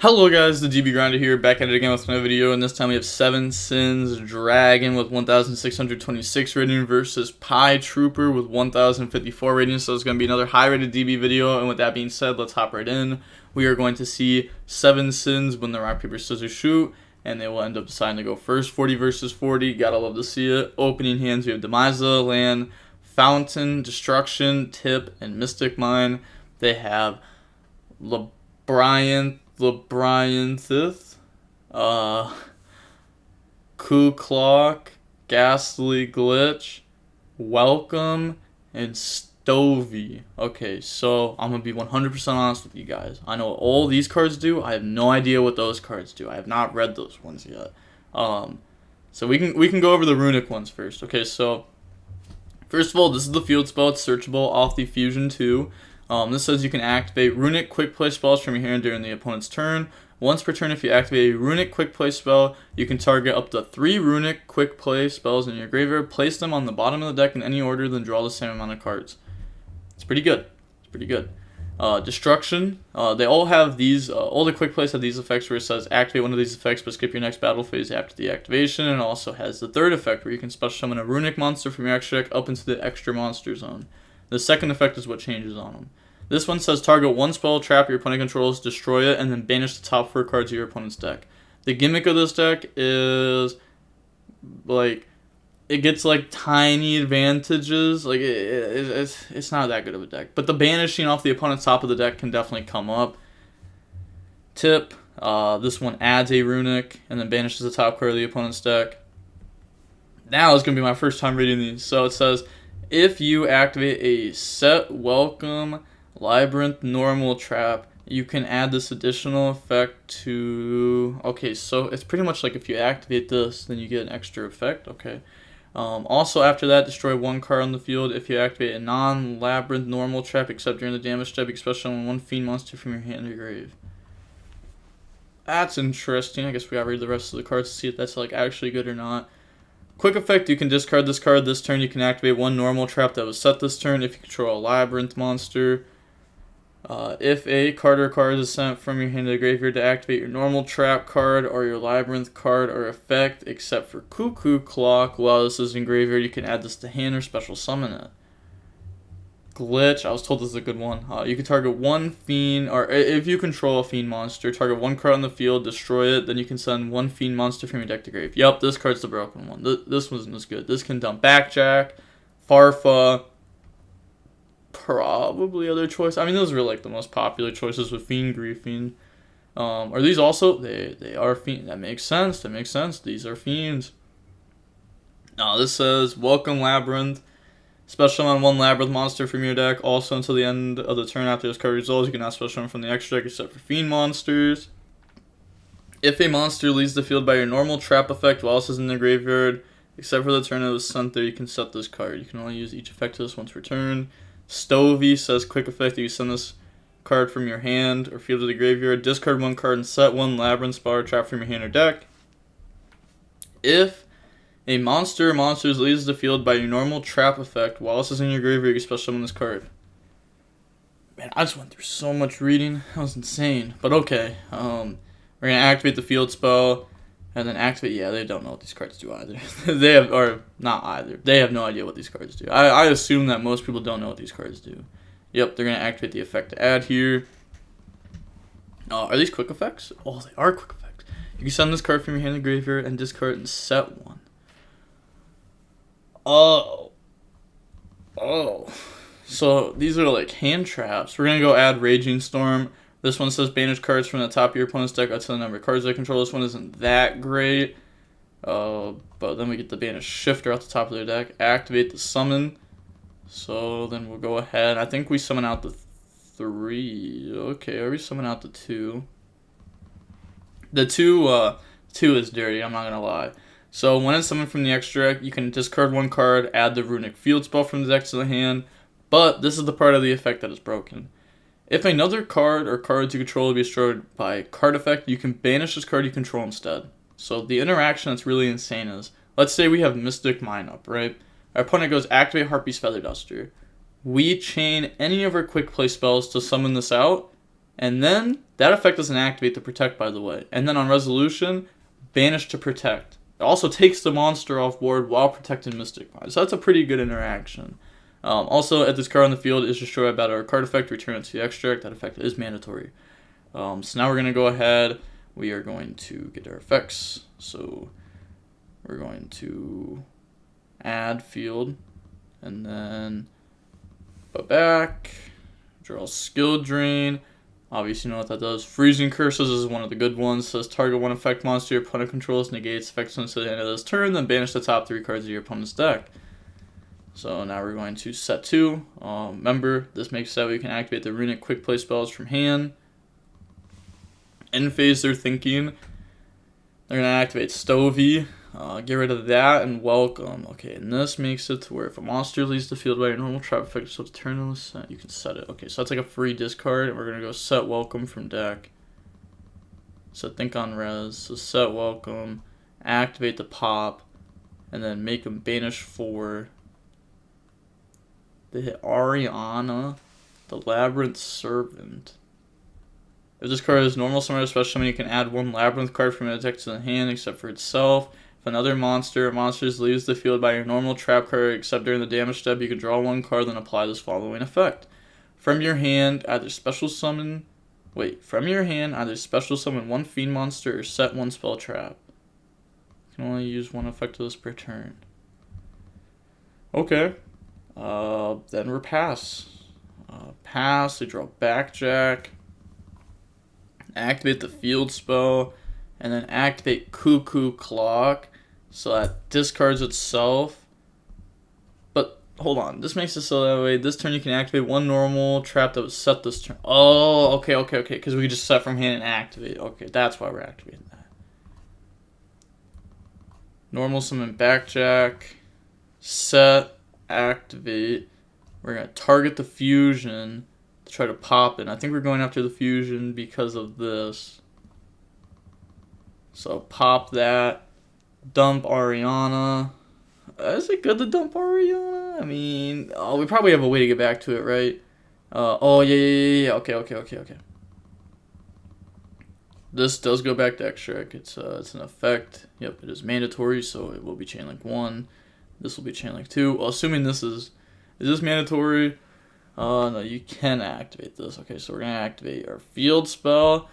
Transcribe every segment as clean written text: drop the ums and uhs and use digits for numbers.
Hello guys, the GB Grinder here, back at it again with another video, and this time we have 7 Sins Dragon with 1626 rating versus Pie Trooper with 1054 rating, so it's going to be another high rated DB video, and with that being said, let's hop right in. We are going to see 7 Sins win the rock, paper, scissors, shoot, and they will end up deciding to go first. 40 versus 40, gotta love to see it. Opening hands, we have Demisa, Land, Fountain, Destruction, Tip, and Mystic Mine. They have Labrynth, Ku Clock, Ghastly Glitch, Welcome, and Stovey. Okay, so I'm gonna be 100% honest with you guys. I know what all these cards do. I have no idea what those cards do. I have not read those ones yet. So we can go over the Runick ones first. Okay, so first of all, this is the field spell. It's searchable off the Fusion 2. This says you can activate Runick quick play spells from your hand during the opponent's turn. Once per turn, if you activate a Runick quick play spell, you can target up to 3 Runick quick play spells in your graveyard, place them on the bottom of the deck in any order, then draw the same amount of cards. It's pretty good. It's pretty good. Destruction. They all have these. All the quick plays have these effects where it says activate one of these effects, but skip your next battle phase after the activation. And it also has the third effect where you can special summon a Runick monster from your extra deck up into the extra monster zone. The second effect is what changes on them. This one says target one spell trap your opponent controls, destroy it, and then banish the top 4 cards of your opponent's deck. The gimmick of this deck is, like, it gets, like, tiny advantages. Like, it's not that good of a deck. But the banishing off the opponent's top of the deck can definitely come up. Tip, this one adds a Runick, and then banishes the top card of the opponent's deck. Now is going to be my first time reading these. So it says, if you activate a set welcome Labrynth normal trap, you can add this additional effect to... Okay, so it's pretty much like if you activate this, then you get an extra effect. Okay. Also, after that, destroy 1 card on the field. If you activate a non-Labrynth normal trap, except during the damage step, you can special summon 1 fiend monster from your hand or grave. That's interesting. I guess we gotta read the rest of the cards to see if that's like actually good or not. Quick effect, you can discard this card this turn. You can activate 1 normal trap that was set this turn if you control a Labrynth monster. If a card or card is sent from your hand to the graveyard to activate your normal trap card or your Labrynth card or effect, except for Cuckoo Clock, while this is in graveyard, you can add this to hand or special summon it. Glitch, I was told this is a good one. You can target 1 fiend, or if you control a fiend monster, target 1 card on the field, destroy it, then you can send 1 fiend monster from your deck to grave. Yup, this card's the broken one. This wasn't as good. This can dump Backjack, Farfa, probably other choice. I mean, those were like the most popular choices with Fiend, Griefing. Are these also? They are Fiend. That makes sense. That makes sense. These are Fiends. This says, welcome Labrynth. Special summon 1 Labrynth monster from your deck. Also, until the end of the turn after this card resolves, you can not special summon from the extra deck except for Fiend monsters. If a monster leaves the field by your normal trap effect while this is in the graveyard, except for the turn it was sent there, you can set this card. You can only use each effect to this once per turn. Stovey says quick effect, you send this card from your hand or field to the graveyard, discard 1 card and set 1 Labrynth spell or trap from your hand or deck. If a monster or monsters leaves the field by your normal trap effect while this is in your graveyard, you special summon this card. Man, I just went through so much reading. That was insane. But okay. We're going to activate the field spell and then activate... Yeah, they don't know what these cards do either. They have... Or, not either. They have no idea what these cards do. I assume that most people don't know what these cards do. Yep, they're going to activate the effect to add here. Are these quick effects? Oh, they are quick effects. You can send this card from your hand to graveyard and discard and set 1. Oh. So these are like hand traps. We're going to go add Raging Storm. This one says banish cards from the top of your opponent's deck up to the number of cards they control. This one isn't that great. But then we get the banish shifter out the top of their deck. Activate the summon. So then we'll go ahead. I think we summon out the 3. Okay, or we summon out the 2. The 2 is dirty, I'm not going to lie. So when it's summoned from the extra deck, you can discard 1 card, add the Runick field spell from the deck to the hand. But this is the part of the effect that is broken. If another card or cards you control will be destroyed by card effect, you can banish this card you control instead. So the interaction that's really insane is, let's say we have Mystic Mine up, right? Our opponent goes activate Harpy's Feather Duster. We chain any of our quick play spells to summon this out, and then That effect doesn't activate the protect, by the way. And then on resolution, banish to protect. It also takes the monster off board while protecting Mystic Mine. So that's a pretty good interaction. Also, if this card on the field is destroyed by our card effect, return it to the extract. That effect is mandatory. So now we're going to go ahead. We are going to get our effects. So we're going to add field. And then go back. Draw skill drain. Obviously, you know what that does. Freezing Curses is one of the good ones. It says target one effect monster your opponent controls, negates effects until the end of this turn, then banish the top 3 cards of your opponent's deck. So now we're going to set 2. Remember, this makes it so we can activate the Runick quick play spells from hand. End phase, they're thinking. They're going to activate Stovey. Get rid of that and welcome. Okay, and this makes it to where if a monster leaves the field by your normal trap effect, so to turn on the set, you can set it. Okay, so that's like a free discard, and we're going to go set welcome from deck. So think on res. So set welcome, activate the pop, and then make them banish 4. They hit Ariana, the Labrynth Servant. If this card is normal summon or special summon, you can add 1 Labrynth card from your deck to the hand except for itself. If another monster or monsters leaves the field by your normal trap card except during the damage step, you can draw 1 card and apply this following effect. From your hand, either special summon 1 fiend monster or set 1 spell trap. You can only use 1 effect of this per turn. Okay. Then we're pass. Pass, they draw Backjack. Activate the field spell, and then activate Cuckoo Clock, so that discards itself. But hold on, this makes it so that way this turn you can activate 1 normal trap that was set this turn. Oh, okay, because we just set from hand and activate. Okay, that's why we're activating that. Normal summon Backjack, set, activate. We're gonna target the fusion. Try to pop it. I think we're going after the fusion because of this. So pop that. Dump Ariana. Is it good to dump Ariana? I mean, we probably have a way to get back to it, right? Oh, yeah. Okay. This does go back to extract. It's an effect. Yep, it is mandatory, so it will be chain link 1. This will be chain link 2. Well, assuming this is this mandatory? No, you can activate this. Okay, so we're going to activate our field spell,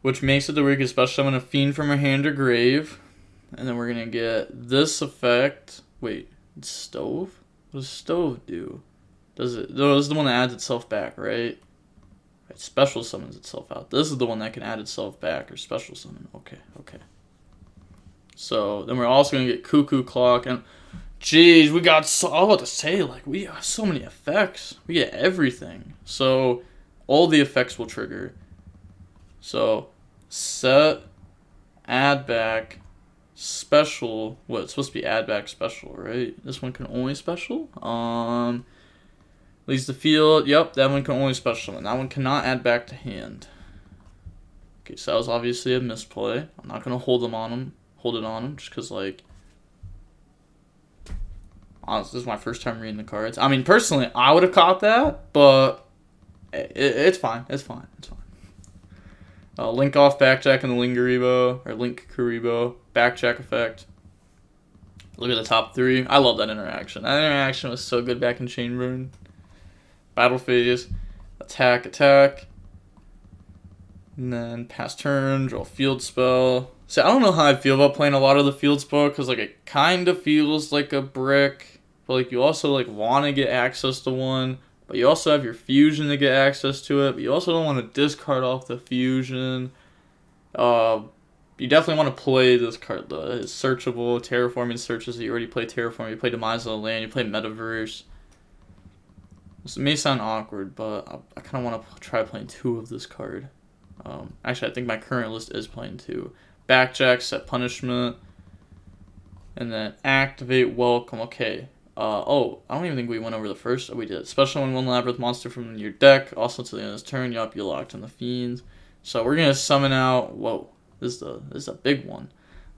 which makes it the we can special summon a fiend from our hand or grave. And then we're going to get this effect. Wait, it's Stove? What does Stove do? Does it? No, this is the one that adds itself back, right? Right, special summons itself out. This is the one that can add itself back or special summon. Okay. So then we're also going to get Cuckoo Clock. And jeez, we got so, I was about to say, like, we got so many effects. We get everything. So, all the effects will trigger. So, set, add back, special. What, it's supposed to be add back special, right? This one can only special. Leaves the field. Yep, that one can only special summon. That one cannot add back to hand. Okay, so that was obviously a misplay. I'm not going to hold it on him, just because, like, honestly, this is my first time reading the cards. I mean, personally, I would have caught that, but it's fine. It's fine. Link off Backjack and the Lingaribo, or Link Kuribo, Backjack effect. Look at the top 3. I love that interaction. That interaction was so good back in Chainburn. Battle phase, attack. And then pass turn, draw field spell. See, I don't know how I feel about playing a lot of the field spell, because, like, it kind of feels like a brick. But, like, you also, like, want to get access to one. But you also have your fusion to get access to it. But you also don't want to discard off the fusion. You definitely want to play this card, though. It's searchable. Terraforming searches that you already play Terraform. You play Demise of the Land. You play Metaverse. This may sound awkward, but I kind of want to try playing 2 of this card. Actually, I think my current list is playing 2. Backjack, set punishment. And then activate welcome. Okay. I don't even think we went over the first. Oh, we did. Special one Labrynth monster from your deck. Also to the end of this turn. Yup, you locked in the fiends. So we're gonna summon out. Whoa, this is a big one.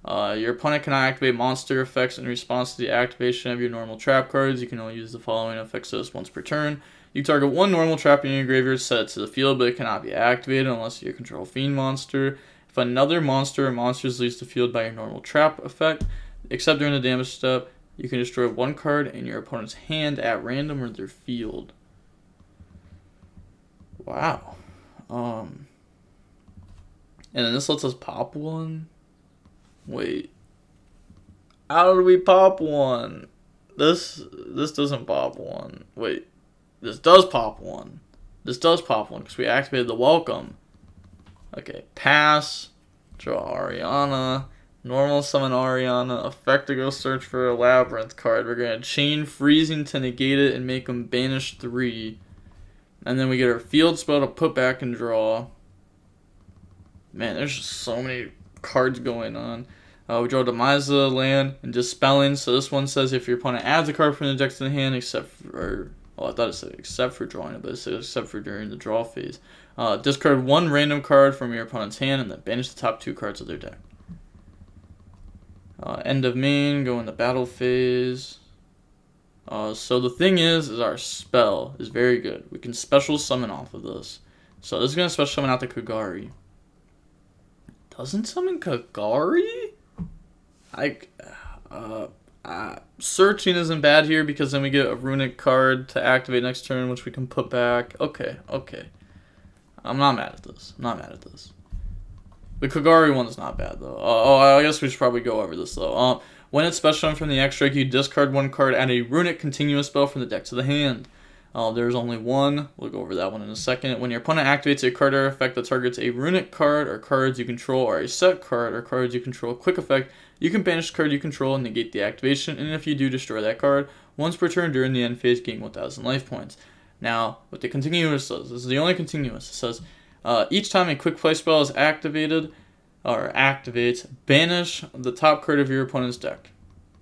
Your opponent cannot activate monster effects in response to the activation of your normal trap cards. You can only use the following effects once per turn. You target one normal trap in your graveyard, set it to the field, but it cannot be activated unless you control a fiend monster. If another monster or monsters leaves the field by your normal trap effect, except during the damage step, you can destroy one card in your opponent's hand at random or their field. Wow. And then this lets us pop one. Wait. How do we pop one? This doesn't pop one. Wait. This does pop one. This does pop one because we activated the welcome. Okay. Pass. Draw Ariana. Normal summon Ariana. Effect to go search for a Labrynth card. We're going to chain freezing to negate it and make them banish 3. And then we get our field spell to put back and draw. Man, there's just so many cards going on. We draw Demisa, land, and Dispelling. So this one says if your opponent adds a card from the deck to the hand, except for, I thought it said except for drawing it, but it said except for during the draw phase. Discard one random card from your opponent's hand and then banish the top 2 cards of their deck. End of main, go into battle phase. So the thing is our spell is very good. We can special summon off of this. So this is going to special summon out the Kagari. Doesn't summon Kagari? Searching isn't bad here because then we get a Runick card to activate next turn, which we can put back. Okay. I'm not mad at this. The Kagari one's not bad, though. I guess we should probably go over this, though. When it's special from the extra, you discard one card, add a Runick continuous spell from the deck to the hand. There's only one. We'll go over that one in a second. When your opponent activates a card or effect that targets a Runick card or cards you control, or a set card or cards you control quick effect, you can banish the card you control and negate the activation, and if you do, destroy that card once per turn during the end phase, gain 1,000 life points. Now, what the continuous says, this is the only continuous, it says, each time a quick play spell is activated, or activates, banish the top card of your opponent's deck.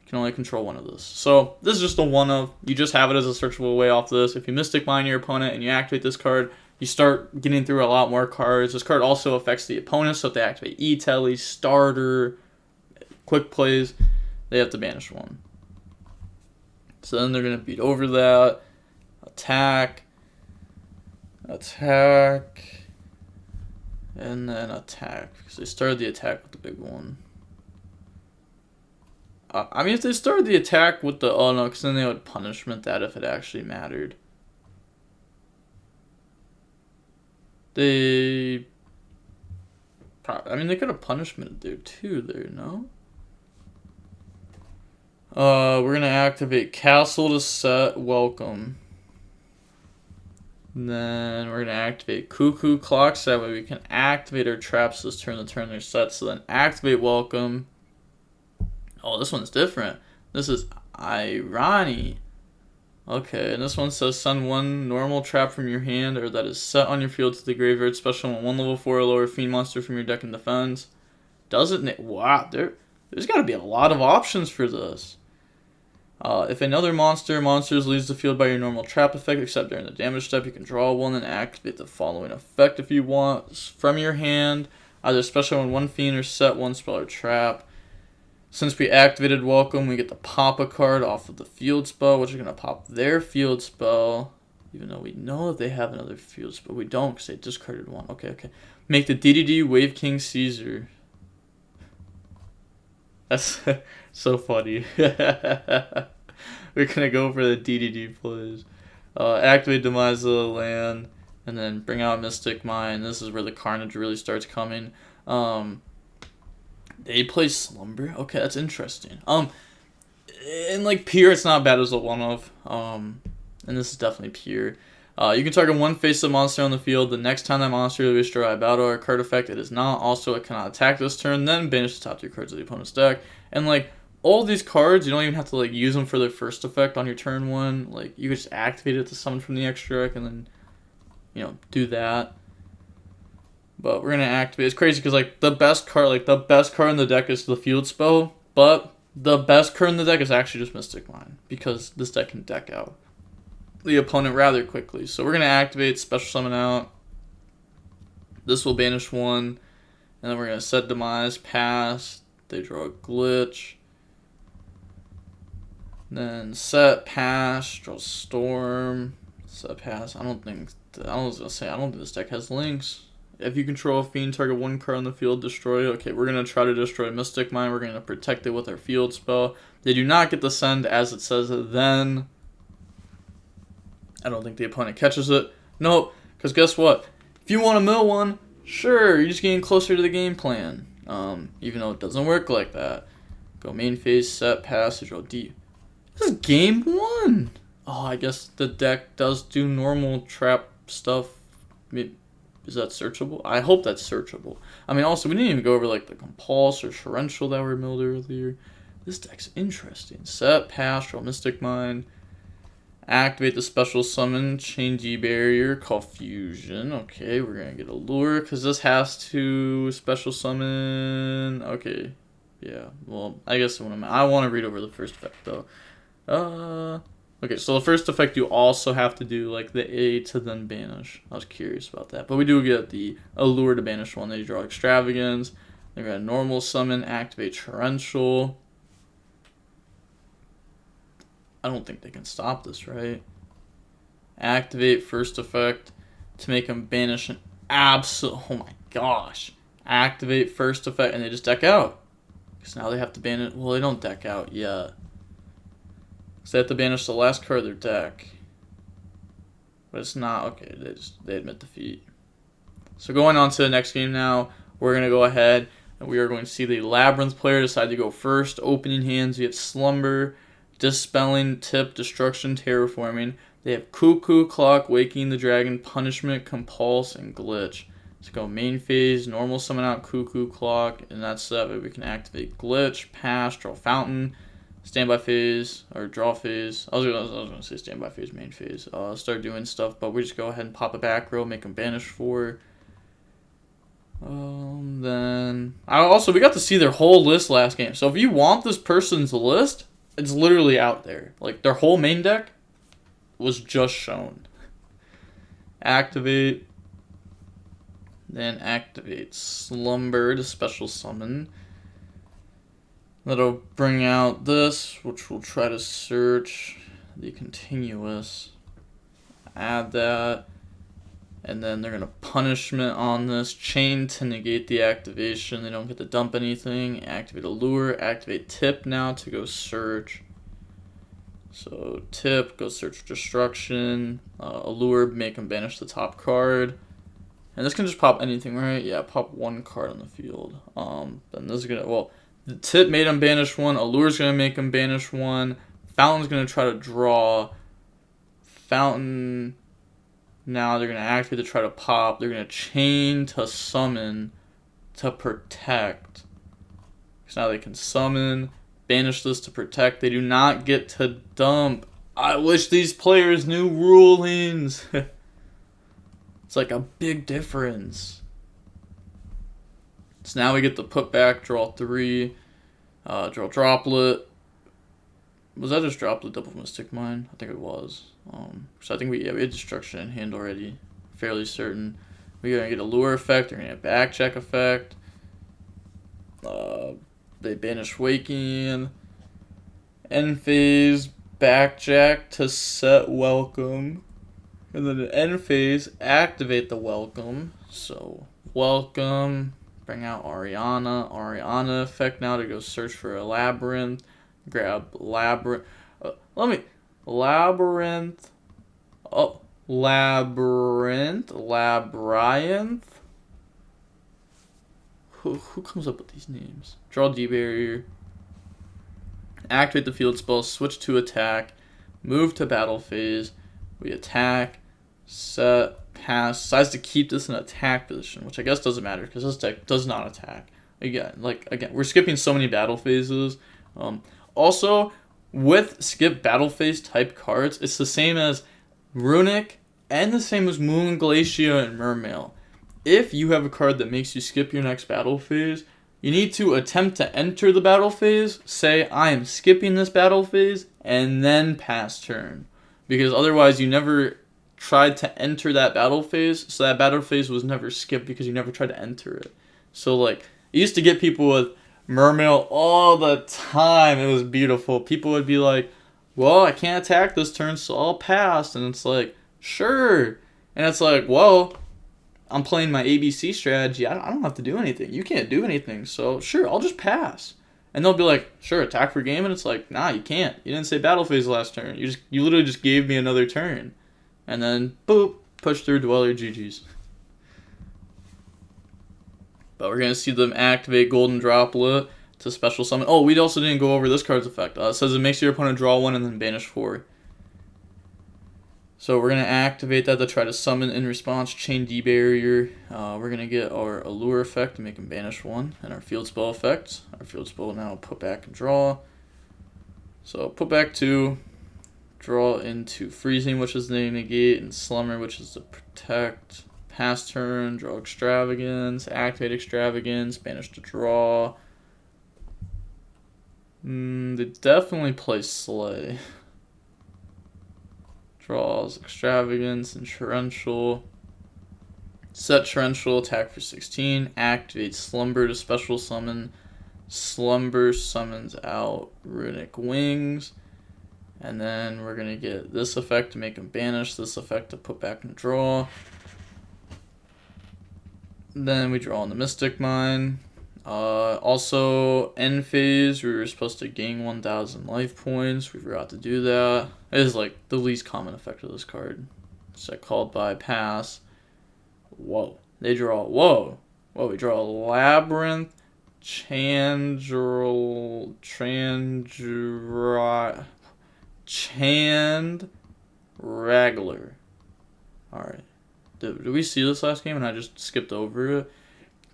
You can only control one of those. So this is just a one of. You just have it as a searchable way off this. If you Mystic Mine your opponent and you activate this card, you start getting through a lot more cards. This card also affects the opponent, so if they activate E-Telly, Starter, Quick Plays, they have to banish one. So then they're going to beat over that. Attack. And then attack, because they started the attack with the big one. If they started the attack with the, oh no, because then they would punishment that if it actually mattered. They could have punishmented there too, no? We're going to activate Castle to set Welcome. Then we're going to activate Cuckoo Clock, so that way we can activate our traps this turn, the turn they're set. So then activate Welcome. Oh, this one's different. This is Irony. Okay, and this one says send one normal trap from your hand or that is set on your field to the graveyard. Special when one level 4 or lower fiend monster from your deck and defends. Doesn't, wow, there's got to be a lot of options for this. If another monsters leaves the field by your normal trap effect, except during the damage step, you can draw one and activate the following effect if you want from your hand. Either special when one fiend or set one spell or trap. Since we activated Welcome, we get to pop a card off of the field spell, which is going to pop their field spell. Even though we know that they have another field spell. We don't because they discarded one. Okay. Make the DDD Wave King Caesar. That's so funny. We're going to go for the DDD plays. Activate Demisa land, and then bring out Mystic Mine. This is where the carnage really starts coming. They play Slumber. Okay, that's interesting. And like Pure, it's not bad as a one of. And this is definitely Pure. You can target one face-up monster on the field. The next time that monster is destroyed by battle or card effect, it is not. Also, it cannot attack this turn. Then banish the top 2 cards of the opponent's deck. And like all these cards, you don't even have to like use them for their first effect on your turn 1. Like you could just activate it to summon from the extra deck, and then do that. But we're gonna activate. It's crazy because like the best card in the deck is the field spell, but the best card in the deck is actually just Mystic Mine because this deck can deck out the opponent rather quickly. So we're gonna activate special summon out. This will banish one, and then we're gonna set Demise, pass. They draw a glitch. Then set, pass, draw Storm, So pass. I don't think this deck has links. If you control a fiend, target one card on the field, destroy it. Okay, we're gonna try to destroy Mystic Mine. We're gonna protect it with our field spell. They do not get the send as it says then. I don't think the opponent catches it. Nope, because guess what? If you want to mill one, sure, you're just getting closer to the game plan. Even though it doesn't work like that. Go main phase, set, passage, draw deep. This is game 1. Oh, I guess the deck does do normal trap stuff. Is that searchable? I hope that's searchable. I mean, also, we didn't even go over like the compulse or torrential that were milled earlier. This deck's interesting. Set, pass, draw Mystic Mine. Activate the special summon, chain D barrier, call fusion. Okay, we're gonna get a lure because this has to special summon. Okay, yeah. Well, I guess I want to read over the first effect though. Okay, so the first effect you also have to do like the A to then banish. I was curious about that, but we do get the allure to banish one. They draw extravagance. They're gonna normal summon, activate torrential. I don't think they can stop this, right? Activate first effect to make them banish an absolute. Oh my gosh. Activate first effect and they just deck out. Because now they have to banish. Well, they don't deck out yet. Because they have to banish the last card of their deck. But it's not. Okay, they admit defeat. So going on to the next game now, we're going to go ahead and we are going to see the Labrynth player decide to go first. Opening hands, we have Slumber, Dispelling, Tip, Destruction, Terraforming. They have Cuckoo Clock, Waking the Dragon, Punishment, Compulse, and Glitch. So go main phase, normal summon out Cuckoo Clock, and that's that way we can activate Glitch, Pass, draw Fountain, standby phase, or draw phase. I was gonna say standby phase, main phase. Start doing stuff, but we just go ahead and pop a back row, make them banish 4. Then we got to see their whole list last game. So if you want this person's list, it's literally out there. Like, their whole main deck was just shown. Activate. Then activate Slumber to special summon. That'll bring out this, which we'll try to search the continuous. Add that. And then they're going to punishment on this. Chain to negate the activation. They don't get to dump anything. Activate Allure. Activate Tip now to go search. So Tip, go search for Destruction. Allure, make them banish the top card. And this can just pop anything, right? Yeah, pop one card on the field. Then this is going to, well, the Tip made them banish 1. Allure's going to make them banish 1. Fountain's going to try to draw. Fountain... Now they're going to activate to try to pop. They're going to chain to summon to protect. So now they can summon, banish this to protect. They do not get to dump. I wish these players knew rulings. It's like a big difference. So now we get to put back, draw 3, draw Droplet. Was that just Droplet double Mystic Mine? I think it was. So I think we had Destruction in hand already. Fairly certain. We're going to get a Lure effect. We're going to get a Backcheck effect. They banish Waking. End phase, Backjack to set Welcome. And then the end phase, activate the Welcome. So, Welcome. Bring out Ariana. Ariana effect now to go search for a Labrynth. Grab Labrynth. Labrynth. Oh, Labrynth. Who comes up with these names? Draw D barrier. Activate the field spell. Switch to attack. Move to battle phase. We attack. Set. Pass. Decides to keep this in attack position, which I guess doesn't matter because this deck does not attack. Again, we're skipping so many battle phases. Also, with skip battle phase type cards, it's the same as Runick and the same as Moon Glacier and Mermail. If you have a card that makes you skip your next battle phase, you need to attempt to enter the battle phase, say, I am skipping this battle phase, and then pass turn. Because otherwise you never tried to enter that battle phase, so that battle phase was never skipped because you never tried to enter it. So, like, it used to get people with Mermail all the time. It was beautiful. People would be like, well, I can't attack this turn, so I'll pass. And it's like, Sure. And it's like, well, I'm playing my ABC strategy. I don't have to do anything. You can't do anything. So, sure, I'll just pass. And they'll be like, sure, attack for game. And it's like, nah, you can't. You didn't say battle phase last turn. You literally just gave me another turn. And then, boop, push through Dweller GG's. But we're going to see them activate Golden Droplet to special summon. Oh, we also didn't go over this card's effect. It says it makes your opponent draw 1 and then banish 4. So we're going to activate that to try to summon in response Chain D Barrier. We're going to get our Allure effect to make him banish 1. And our Field Spell effect. Our Field Spell now put back and draw. So put back 2. Draw into Freezing, which is the negate, and Slumber, which is the protect. Pass turn, draw Extravagance, activate Extravagance, banish to draw. They definitely play Slay. Draws Extravagance and Torrential. Set Torrential, attack for 16. Activate Slumber to special summon. Slumber summons out Runick Wings. And then we're going to get this effect to make him banish, this effect to put back and draw. Then we draw on the Mystic Mine. Also, end phase, we were supposed to gain 1,000 life points. We forgot to do that. It is like the least common effect of this card. Set called by pass. Whoa. They draw, whoa. Whoa, we draw Labrynth, Chandragler. Alright. Did we see this last game and I just skipped over it?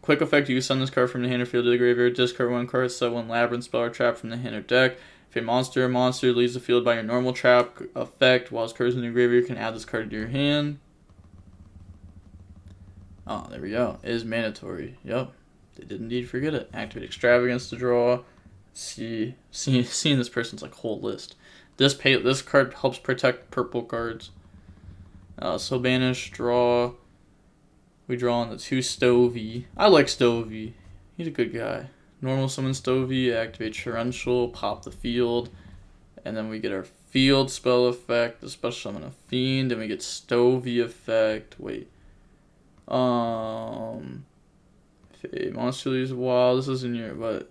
Quick effect, you can send this card from the hand or field to the graveyard, discard 1 card, set 1 Labrynth spell or trap from the hand or deck. If a monster leaves the field by your normal trap effect while its card is in your graveyard, you can add this card to your hand. Oh, there we go. It is mandatory. Yep. They did indeed forget it. Activate Extravagance to draw. Seeing this person's like whole list. This card helps protect purple cards. So banish, draw. We draw on the 2 Stovey. I like Stovey. He's a good guy. Normal summon Stovey, activate Torrential, pop the field, and then we get our field spell effect, the special summon a fiend, and we get Stovey effect. Wait. If a monster leaves a wild, this is in your, but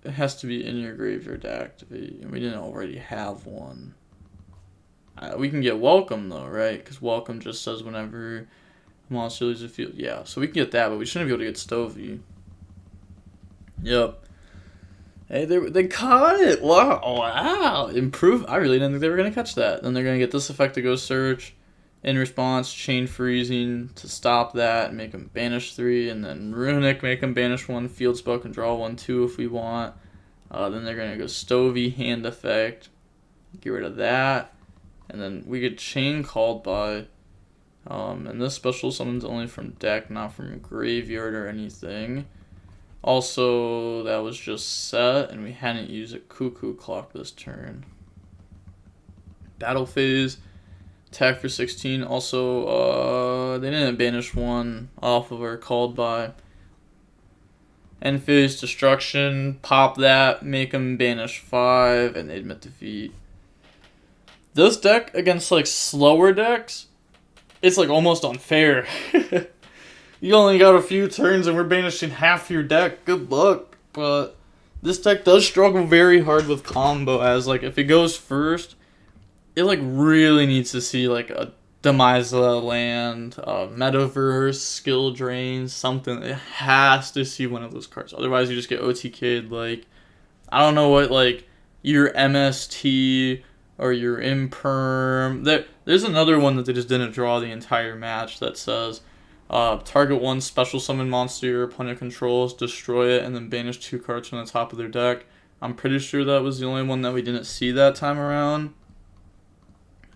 it has to be in your graveyard to activate, and we didn't already have one. We can get Welcome though, right? Because Welcome just says whenever monster leaves the field. Yeah, so we can get that, but we shouldn't be able to get Stovey. Yep. Hey, they caught it. Wow. Improve. I really didn't think they were going to catch that. Then they're going to get this effect to go search. In response, Chain Freezing to stop that, make them banish 3, and then Runick, make them banish 1, field spell can draw 1, 2 if we want. Then they're going to go Stovey, hand effect, get rid of that, and then we get Chain called by, and this special summons only from deck, not from graveyard or anything. Also, that was just set, and we hadn't used a Cuckoo Clock this turn. Battle phase. Attack for 16. Also, they didn't banish 1 off of our called by. End phase, destruction. Pop that, make them banish 5, and they admit defeat. This deck against like slower decks, it's like almost unfair. You only got a few turns and we're banishing half your deck. Good luck. But this deck does struggle very hard with combo, as like if it goes first, it like really needs to see like a Demise land, Metaverse, Skill Drain, something. It has to see one of those cards. Otherwise you just get OTK'd like, I don't know what, like your MST or your Imperm. There's another one that they just didn't draw the entire match that says target 1 special summon monster your opponent controls, destroy it, and then banish 2 cards from the top of their deck. I'm pretty sure that was the only one that we didn't see that time around.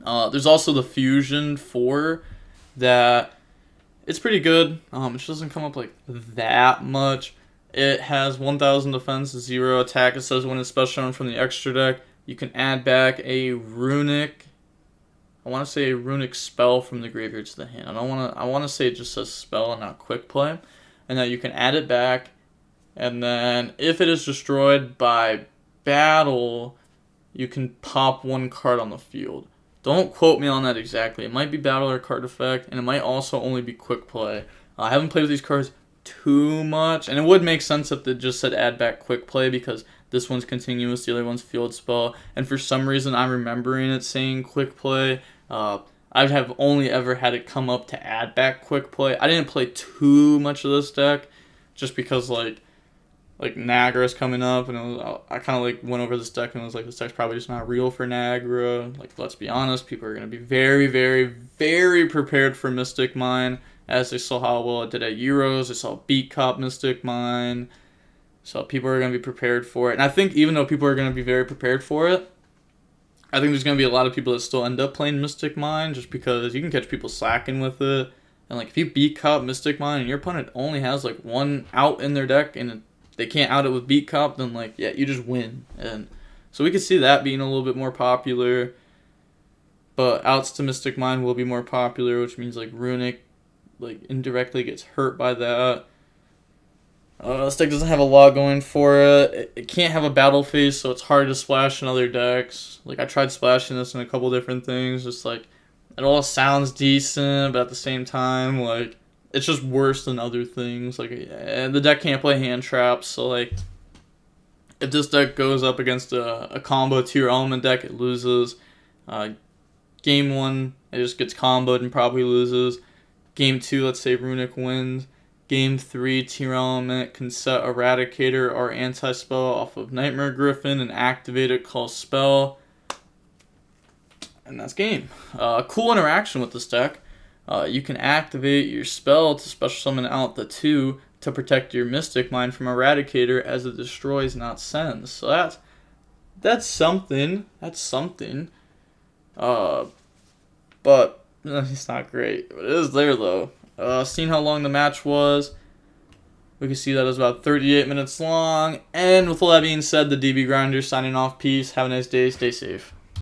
There's also the Fusion 4 that it's pretty good. It just doesn't come up like that much. It has 1,000 defense, 0 attack. It says when it's special summon from the extra deck, you can add back a Runick. I want to say a Runick spell from the graveyard to the hand. I want to say it just says spell and not quick play, and that you can add it back. And then if it is destroyed by battle, you can pop 1 card on the field. Don't quote me on that exactly. It might be battle or card effect, and it might also only be quick play. I haven't played with these cards too much, and it would make sense if they just said add back quick play, because this one's continuous, the other one's field spell, and for some reason I'm remembering it saying quick play. I have only ever had it come up to add back quick play. I didn't play too much of this deck, just because like Nagra's coming up, and I kind of like went over this deck and was like, this deck's probably just not real for Nagra. Like, let's be honest, people are gonna be very, very, very prepared for Mystic Mine, as they saw how well it did at Euros. They saw Beat Cop Mystic Mine, so people are gonna be prepared for it. And I think even though people are gonna be very prepared for it, I think there's gonna be a lot of people that still end up playing Mystic Mine, just because you can catch people slacking with it. And like, if you Beat Cop Mystic Mine and your opponent only has like one out in their deck and they can't out it with Beat Cop, then like, yeah, you just win. And so we could see that being a little bit more popular. But outs to Mystic Mine will be more popular, which means like Runick like indirectly gets hurt by that. This deck doesn't have a lot going for it. It can't have a battle phase, so it's hard to splash in other decks. Like, I tried splashing this in a couple different things, just like, it all sounds decent, but at the same time, like, it's just worse than other things. Like, and the deck can't play hand traps, so like, if this deck goes up against a combo tier element deck, it loses. Game 1, it just gets comboed and probably loses. Game 2, let's say Runick wins. Game 3, tier element can set Eradicator or anti-spell off of Nightmare Griffin and activate it, call spell. And that's game. Cool interaction with this deck. You can activate your spell to special summon out the 2 to protect your Mystic Mine from Eradicator as it destroys, not sends. So that's something. That's something. But it's not great. It is there though. Seeing how long the match was, we can see that it was about 38 minutes long. And with all that being said, the DB Grinder signing off. Peace. Have a nice day. Stay safe.